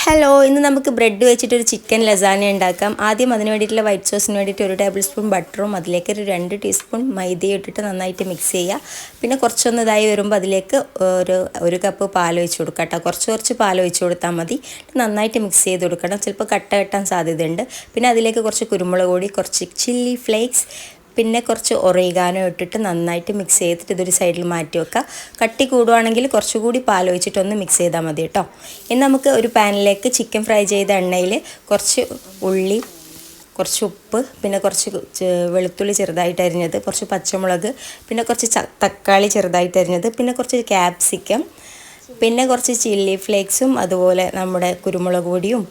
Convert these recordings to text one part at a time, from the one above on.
Hello, ഇന്ന് നമുക്ക് bread വെച്ചിട്ടൊരു ചിക്കൻ ലസാന ഉണ്ടാക്കാം. ആദ്യം അതിന് വേണ്ടിയിട്ടുള്ള വൈറ്റ് സോസിന് വേണ്ടിയിട്ട് 1 ടേബിൾ സ്പൂൺ ബട്ടറും അതിലേക്ക് ഒരു 2 ടീസ്പൂൺ മൈദയും ഇട്ടിട്ട് നന്നായിട്ട് മിക്സ് ചെയ്യുക. പിന്നെ കുറച്ചൊന്ന് ഇതായി വരുമ്പോൾ അതിലേക്ക് ഒരു കപ്പ് പാൽ ഒഴിച്ച് കൊടുക്കുക കേട്ടോ. കുറച്ച് പാൽ ഒഴിച്ച് കൊടുത്താൽ മതി. നന്നായിട്ട് മിക്സ് ചെയ്ത് കൊടുക്കണം. ചിലപ്പോൾ കട്ട കെട്ടാൻ സാധ്യതയുണ്ട്. പിന്നെ അതിലേക്ക് കുറച്ച് കുരുമുളക് പൊടി, കുറച്ച് ചില്ലി ഫ്ലേക്സ്, പിന്നെ കുറച്ച് ഒറിഗാനോ ഇട്ടിട്ട് നന്നായിട്ട് മിക്സ് ചെയ്തിട്ട് ഇതൊരു സൈഡിൽ മാറ്റി വെക്കുക. കട്ടി കൂടുവാണെങ്കിൽ കുറച്ചുകൂടി പാൽ ഒഴിച്ചിട്ടൊന്ന് മിക്സ് ചെയ്താൽ മതി കേട്ടോ. ഇനി നമുക്ക് ഒരു പാനിലേക്ക് ചിക്കൻ ഫ്രൈ ചെയ്ത എണ്ണയിൽ കുറച്ച് ഉള്ളി, കുറച്ച് ഉപ്പ്, പിന്നെ കുറച്ച് വെളുത്തുള്ളി ചെറുതായിട്ട് അരിഞ്ഞത്, കുറച്ച് പച്ചമുളക്, പിന്നെ കുറച്ച് തക്കാളി ചെറുതായിട്ട് അരിഞ്ഞത്, പിന്നെ കുറച്ച് ക്യാപ്സിക്കം, പിന്നെ കുറച്ച് ചില്ലി ഫ്ലേക്സും അതുപോലെ നമ്മുടെ കുരുമുളക് പൊടിയും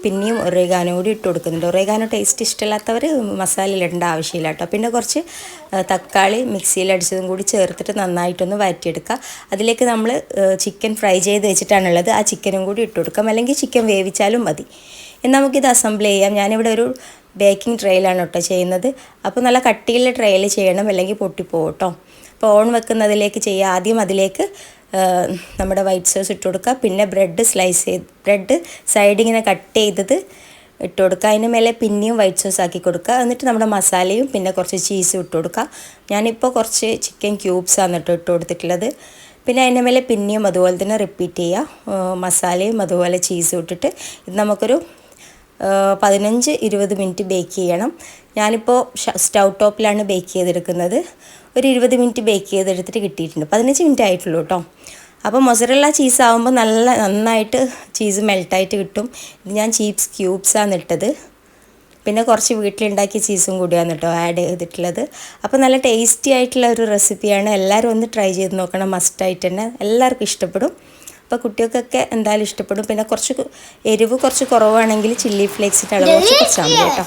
പിന്നെയും ഒറിഗാനോ കൂടി ഇട്ട് കൊടുക്കുന്നുണ്ട്. ഒറിഗാനോ ടേസ്റ്റ് ഇഷ്ടമില്ലാത്തവർ മസാലയിൽ ഇടേണ്ട ആവശ്യമില്ല കേട്ടോ. പിന്നെ കുറച്ച് തക്കാളി മിക്സിയിൽ അടിച്ചതും കൂടി ചേർത്തിട്ട് നന്നായിട്ടൊന്ന് വഴറ്റിയെടുക്കുക. അതിലേക്ക് നമ്മൾ ചിക്കൻ ഫ്രൈ ചെയ്ത് വെച്ചിട്ടാണുള്ളത്, ആ ചിക്കനും കൂടി ഇട്ട് കൊടുക്കാം, അല്ലെങ്കിൽ ചിക്കൻ വേവിച്ചാലും മതി. എന്നാൽ നമുക്കിത് അസംബിൾ ചെയ്യാം. ഞാനിവിടെ ഒരു ബേക്കിംഗ് ട്രേയിലാണ് കേട്ടോ ചെയ്യുന്നത്. അപ്പോൾ നല്ല കട്ടിയുള്ള ട്രേയിൽ ചെയ്യണം, അല്ലെങ്കിൽ പൊട്ടിപ്പോകും കേട്ടോ. അപ്പോൾ ഓൺ വെക്കുന്നതിലേക്ക് ചെയ്യുക. ആദ്യം അതിലേക്ക് നമ്മുടെ വൈറ്റ് സോസ് ഇട്ട് കൊടുക്കുക. പിന്നെ ബ്രെഡ് സൈഡ് ഇങ്ങനെ കട്ട് ചെയ്തത് ഇട്ട് കൊടുക്കുക. അതിന് മേലെ പിന്നെയും വൈറ്റ് സോസ് ആക്കി കൊടുക്കുക. എന്നിട്ട് നമ്മുടെ മസാലയും പിന്നെ കുറച്ച് ചീസും ഇട്ട് കൊടുക്കുക. ഞാനിപ്പോൾ കുറച്ച് ചിക്കൻ ക്യൂബ്സാണ് ഇട്ട് കൊടുത്തിട്ടുള്ളത്. പിന്നെ അതിൻ്റെ മേലെ പിന്നെയും അതുപോലെ തന്നെ റിപ്പീറ്റ് ചെയ്യുക. മസാലയും അതുപോലെ ചീസും ഇട്ടിട്ട് ഇത് നമുക്കൊരു 15-20 മിനിറ്റ് ബേക്ക് ചെയ്യണം. ഞാനിപ്പോൾ സ്റ്റൗ ടോപ്പിലാണ് ബേക്ക് ചെയ്തെടുക്കുന്നത്. ഒരു 20 മിനിറ്റ് ബേക്ക് ചെയ്തെടുത്തിട്ട് കിട്ടിയിട്ടുണ്ട്. 15 മിനിറ്റ് ആയിട്ടുള്ളൂ കേട്ടോ. അപ്പോൾ മൊസറല്ല ചീസ് ആകുമ്പോൾ നന്നായിട്ട് ചീസ് മെൽട്ടായിട്ട് കിട്ടും. ഇത് ഞാൻ ചീസ് ക്യൂബ്സാണ് ഇട്ടത്. പിന്നെ കുറച്ച് വീട്ടിലുണ്ടാക്കിയ ചീസും കൂടിയാണ് കേട്ടോ ആഡ് ചെയ്തിട്ടുള്ളത്. അപ്പോൾ നല്ല ടേസ്റ്റി ആയിട്ടുള്ള ഒരു റെസിപ്പിയാണ്. എല്ലാവരും ഒന്ന് ട്രൈ ചെയ്ത് നോക്കണം, മസ്റ്റായിട്ട് തന്നെ. എല്ലാവർക്കും ഇഷ്ടപ്പെടും. അപ്പോൾ കുട്ടികൾക്കൊക്കെ എന്തായാലും ഇഷ്ടപ്പെടും. പിന്നെ കുറച്ച് എരിവ് കുറച്ച് കുറവാണെങ്കിൽ ചില്ലി ഫ്ലേക്സിൻ്റെ അളവ് കുറച്ച് കുറച്ചാൽ മതി കേട്ടോ.